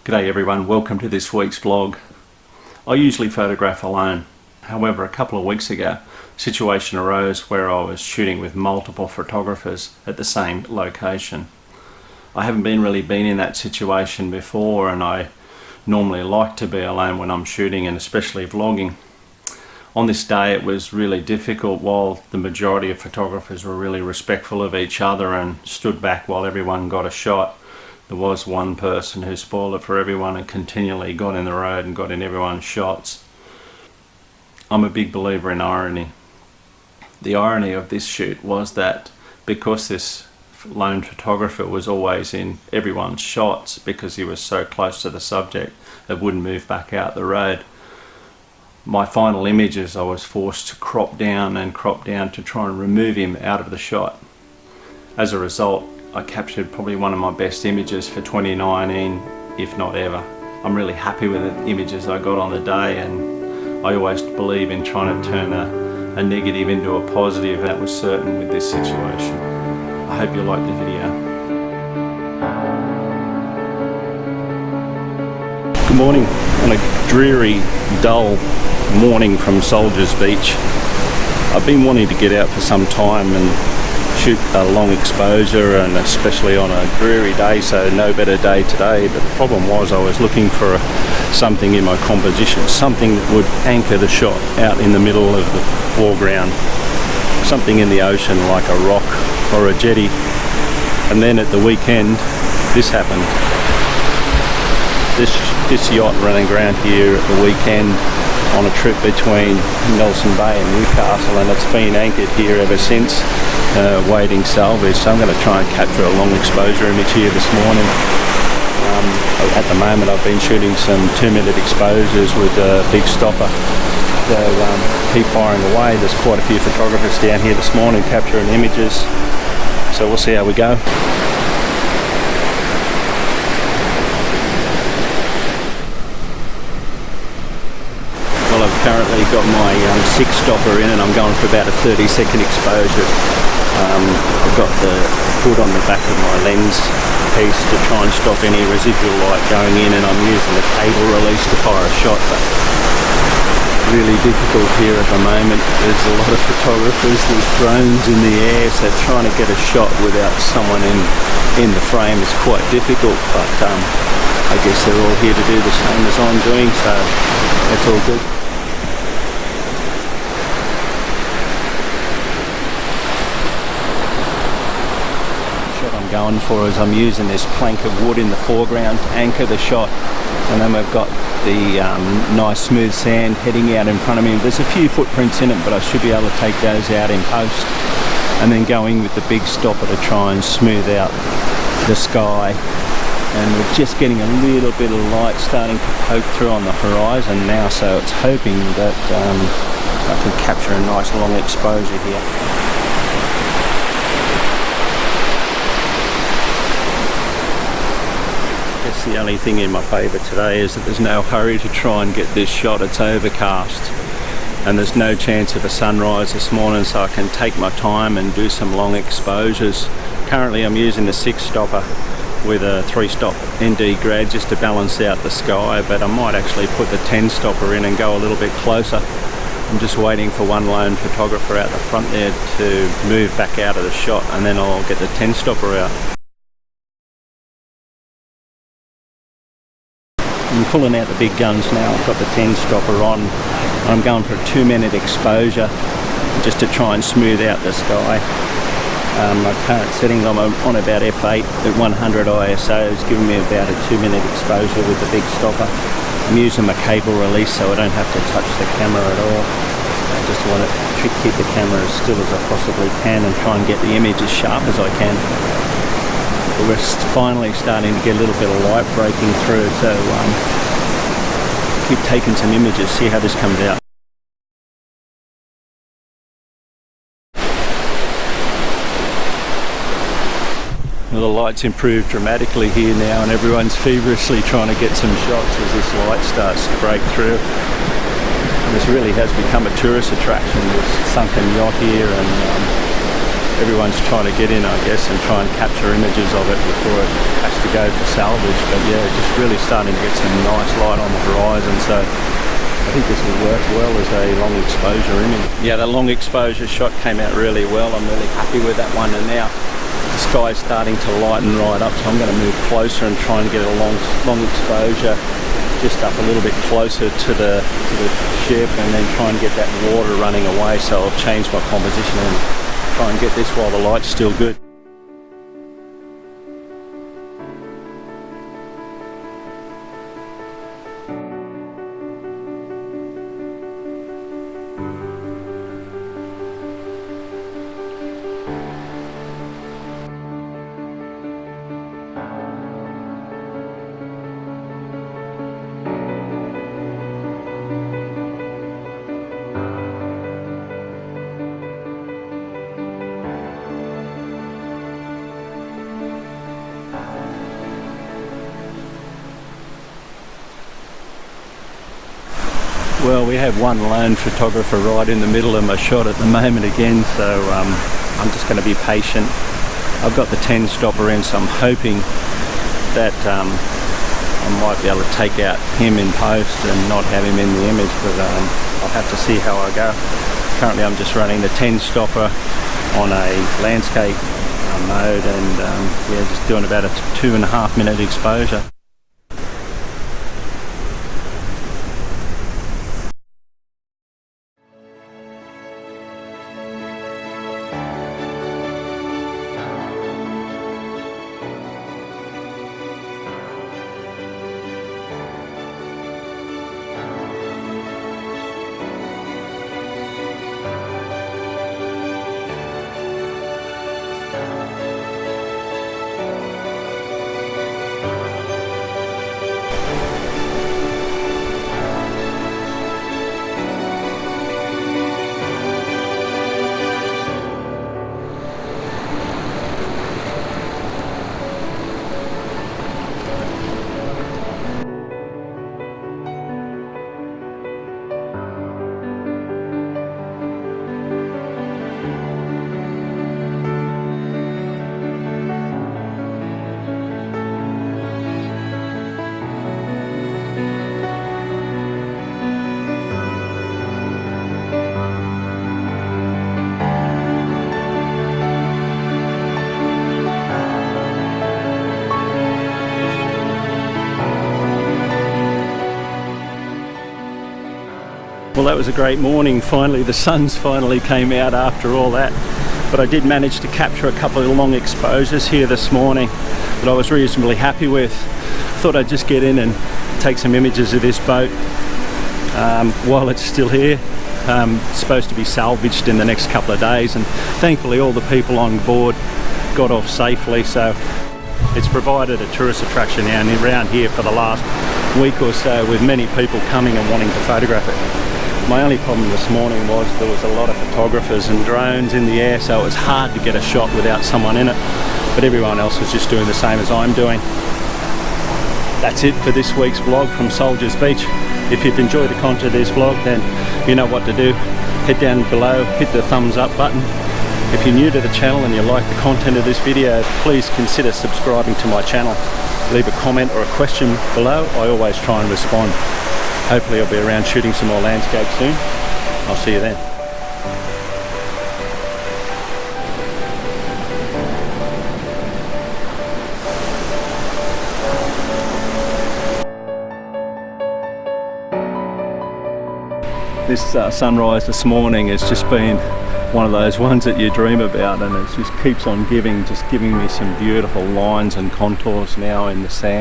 G'day everyone, welcome to this week's vlog. I usually photograph alone. However, a couple of weeks ago, a situation arose where I was shooting with multiple photographers at the same location. I haven't really been in that situation before, and I normally like to be alone when I'm shooting, and especially vlogging. On this day it was really difficult. While the majority of photographers were really respectful of each other and stood back while everyone got a shot, there was one person who spoiled it for everyone and continually got in the road and got in everyone's shots. I'm a big believer in irony. The irony of this shoot was that because this lone photographer was always in everyone's shots because he was so close to the subject, it wouldn't move back out the road. My final images, I was forced to crop down to try and remove him out of the shot. As a result, I captured probably one of my best images for 2019, if not ever. I'm really happy with the images I got on the day, and I always believe in trying to turn a negative into a positive. That was certain with this situation. I hope you liked the video. Good morning on a dreary, dull morning from Soldiers Beach. I've been wanting to get out for some time and shoot a long exposure, and especially on a dreary day, so no better day today. But the problem was I was looking for something in my composition, something that would anchor the shot out in the middle of the foreground, something in the ocean like a rock or a jetty. And then at the weekend this happened. This yacht running around here at the weekend on a trip between Nelson Bay and Newcastle, and it's been anchored here ever since, waiting salvage. So I'm going to try and capture a long exposure image here this morning. At the moment I've been shooting some 2-minute exposures with a big stopper, so keep firing away. There's quite a few photographers down here this morning capturing images, so we'll see how we go. I've currently got my 6 stopper in, and I'm going for about a 30-second exposure. I've got the hood on the back of my lens piece to try and stop any residual light going in, and I'm using the cable release to fire a shot. But really difficult here at the moment. There's a lot of photographers, there's drones in the air, so trying to get a shot without someone in the frame is quite difficult. But I guess they're all here to do the same as I'm doing, so that's all good. Going for is I'm using this plank of wood in the foreground to anchor the shot, and then we've got the nice smooth sand heading out in front of me. There's a few footprints in it, but I should be able to take those out in post, and then going with the big stopper to try and smooth out the sky. And we're just getting a little bit of light starting to poke through on the horizon now, so it's hoping that I can capture a nice long exposure here. The only thing in my favour today is that there's no hurry to try and get this shot. It's overcast and there's no chance of a sunrise this morning, so I can take my time and do some long exposures. Currently I'm using the 6 stopper with a 3-stop ND grad just to balance out the sky, but I might actually put the 10 stopper in and go a little bit closer. I'm just waiting for one lone photographer out the front there to move back out of the shot, and then I'll get the 10 stopper out. I'm pulling out the big guns now. I've got the 10 stopper on. I'm going for a 2-minute exposure just to try and smooth out the sky. My current settings, I'm on about f8 at 100 ISO, is giving me about a 2-minute exposure with the big stopper. I'm using my cable release so I don't have to touch the camera at all. I just want to keep the camera as still as I possibly can and try and get the image as sharp as I can. We're finally starting to get a little bit of light breaking through, so keep taking some images, see how this comes out. Well, the light's improved dramatically here now, and everyone's feverishly trying to get some shots as this light starts to break through. And this really has become a tourist attraction, this sunken yacht here, and everyone's trying to get in, I guess, and try and capture images of it before it has to go for salvage. But yeah, just really starting to get some nice light on the horizon, so I think this will work well as a long exposure image. Yeah, the long exposure shot came out really well. I'm really happy with that one, and now the sky's starting to lighten right up, so I'm going to move closer and try and get a long exposure just up a little bit closer to the ship, and then try and get that water running away. So I'll change my composition and try and get this while the light's still good. Well, we have one lone photographer right in the middle of my shot at the moment again, so I'm just going to be patient. I've got the 10 stopper in, so I'm hoping that I might be able to take out him in post and not have him in the image, but I'll have to see how I go. Currently I'm just running the 10 stopper on a landscape mode, and yeah, just doing about a 2.5 minute exposure. Well, that was a great morning. Finally, the sun's finally came out after all that. But I did manage to capture a couple of long exposures here this morning that I was reasonably happy with. Thought I'd just get in and take some images of this boat while it's still here. It's supposed to be salvaged in the next couple of days, and thankfully all the people on board got off safely, so it's provided a tourist attraction around here for the last week or so, with many people coming and wanting to photograph it. My only problem this morning was there was a lot of photographers and drones in the air, so it was hard to get a shot without someone in it, but everyone else was just doing the same as I'm doing. That's it for this week's vlog from Soldiers Beach. If you've enjoyed the content of this vlog, then you know what to do. Head down below, hit the thumbs up button. If you're new to the channel and you like the content of this video, please consider subscribing to my channel. Leave a comment or a question below. I always try and respond. Hopefully I'll be around shooting some more landscapes soon. I'll see you then. This sunrise this morning has just been one of those ones that you dream about, and it just keeps on giving me some beautiful lines and contours now in the sand.